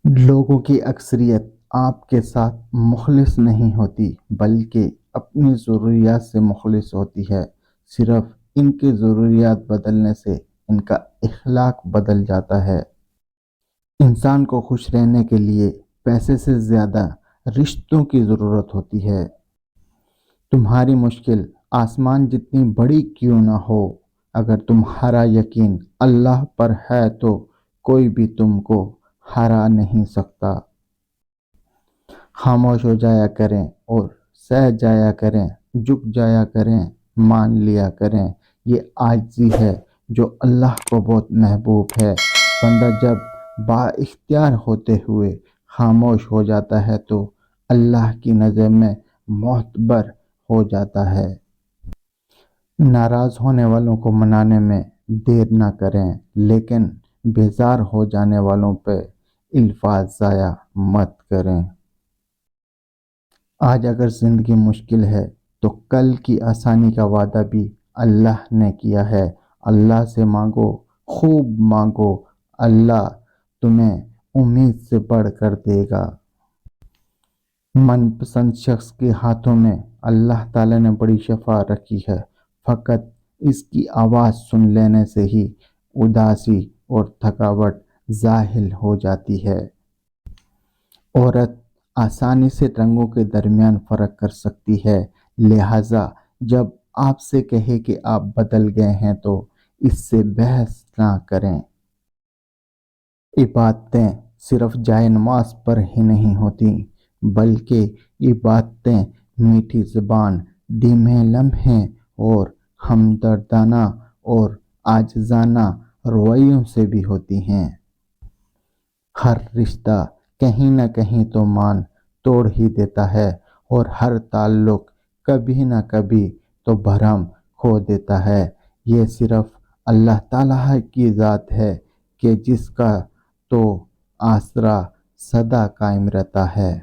لوگوں کی اکثریت آپ کے ساتھ مخلص نہیں ہوتی بلکہ اپنی ضروریات سے مخلص ہوتی ہے۔ صرف ان کی ضروریات بدلنے سے ان کا اخلاق بدل جاتا ہے۔ انسان کو خوش رہنے کے لیے پیسے سے زیادہ رشتوں کی ضرورت ہوتی ہے۔ تمہاری مشکل آسمان جتنی بڑی کیوں نہ ہو، اگر تمہارا یقین اللہ پر ہے تو کوئی بھی تم کو ہرا نہیں سکتا۔ خاموش ہو جایا کریں اور سہ جایا کریں، جھک جایا کریں، مان لیا کریں۔ یہ عاجزی ہے جو اللہ کو بہت محبوب ہے۔ بندہ جب با اختیار ہوتے ہوئے خاموش ہو جاتا ہے تو اللہ کی نظر میں معتبر ہو جاتا ہے۔ ناراض ہونے والوں کو منانے میں دیر نہ کریں، لیکن بیزار ہو جانے والوں پہ الفاظ ضائع مت کریں۔ آج اگر زندگی مشکل ہے تو کل کی آسانی کا وعدہ بھی اللہ نے کیا ہے۔ اللہ سے مانگو، خوب مانگو، اللہ تمہیں امید سے بڑھ کر دے گا۔ من پسند شخص کے ہاتھوں میں اللہ تعالیٰ نے بڑی شفا رکھی ہے۔ فقط اس کی آواز سن لینے سے ہی اداسی اور تھکاوٹ زاحل ہو جاتی ہے۔ عورت آسانی سے رنگوں کے درمیان فرق کر سکتی ہے، لہٰذا جب آپ سے کہے کہ آپ بدل گئے ہیں تو اس سے بحث نہ کریں۔ عبادتیں صرف جائے نماز پر ہی نہیں ہوتی، بلکہ عبادتیں میٹھی زبان، دھیمے لمحے اور ہمدردانہ اور عاجزانہ رویوں سے بھی ہوتی ہیں۔ ہر رشتہ کہیں نہ کہیں تو مان توڑ ہی دیتا ہے اور ہر تعلق کبھی نہ کبھی تو بھرم کھو دیتا ہے۔ یہ صرف اللہ تعالیٰ کی ذات ہے کہ جس کا تو آسرا سدا قائم رہتا ہے۔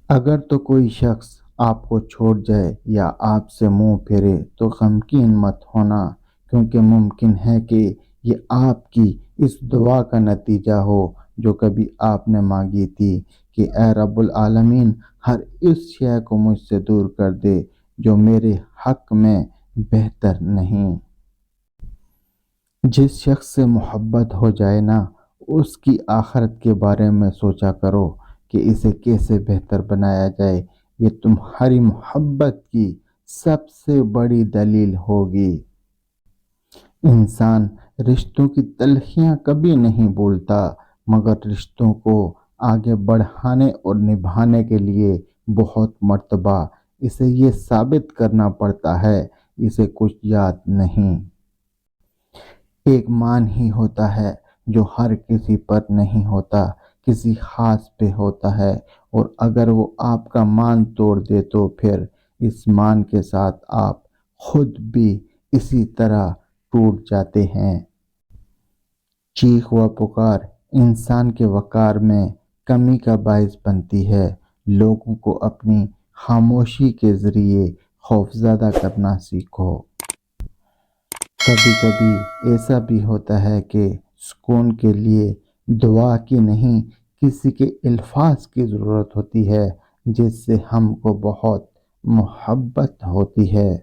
اگر تو کوئی شخص آپ کو چھوڑ جائے یا آپ سے منہ پھیرے تو غمگین مت ہونا، کیونکہ ممکن ہے کہ یہ آپ کی اس دعا کا نتیجہ ہو جو کبھی آپ نے مانگی تھی کہ اے رب العالمین، ہر اس شے کو مجھ سے دور کر دے جو میرے حق میں بہتر نہیں۔ جس شخص سے محبت ہو جائے نا، اس کی آخرت کے بارے میں سوچا کرو کہ اسے کیسے بہتر بنایا جائے۔ یہ تمہاری محبت کی سب سے بڑی دلیل ہوگی۔ انسان رشتوں کی تلخیاں کبھی نہیں بھولتا، مگر رشتوں کو آگے بڑھانے اور نبھانے کے لیے بہت مرتبہ اسے یہ ثابت کرنا پڑتا ہے، اسے کچھ یاد نہیں۔ ایک مان ہی ہوتا ہے جو ہر کسی پر نہیں ہوتا، کسی خاص پہ ہوتا ہے، اور اگر وہ آپ کا مان توڑ دے تو پھر اس مان کے ساتھ آپ خود بھی اسی طرح ٹوٹ جاتے ہیں۔ چیخ و پکار انسان کے وقار میں کمی کا باعث بنتی ہے۔ لوگوں کو اپنی خاموشی کے ذریعے خوفزدہ کرنا سیکھو۔ کبھی کبھی ایسا بھی ہوتا ہے کہ سکون کے لیے دعا کی نہیں، کسی کے الفاظ کی ضرورت ہوتی ہے جس سے ہم کو بہت محبت ہوتی ہے۔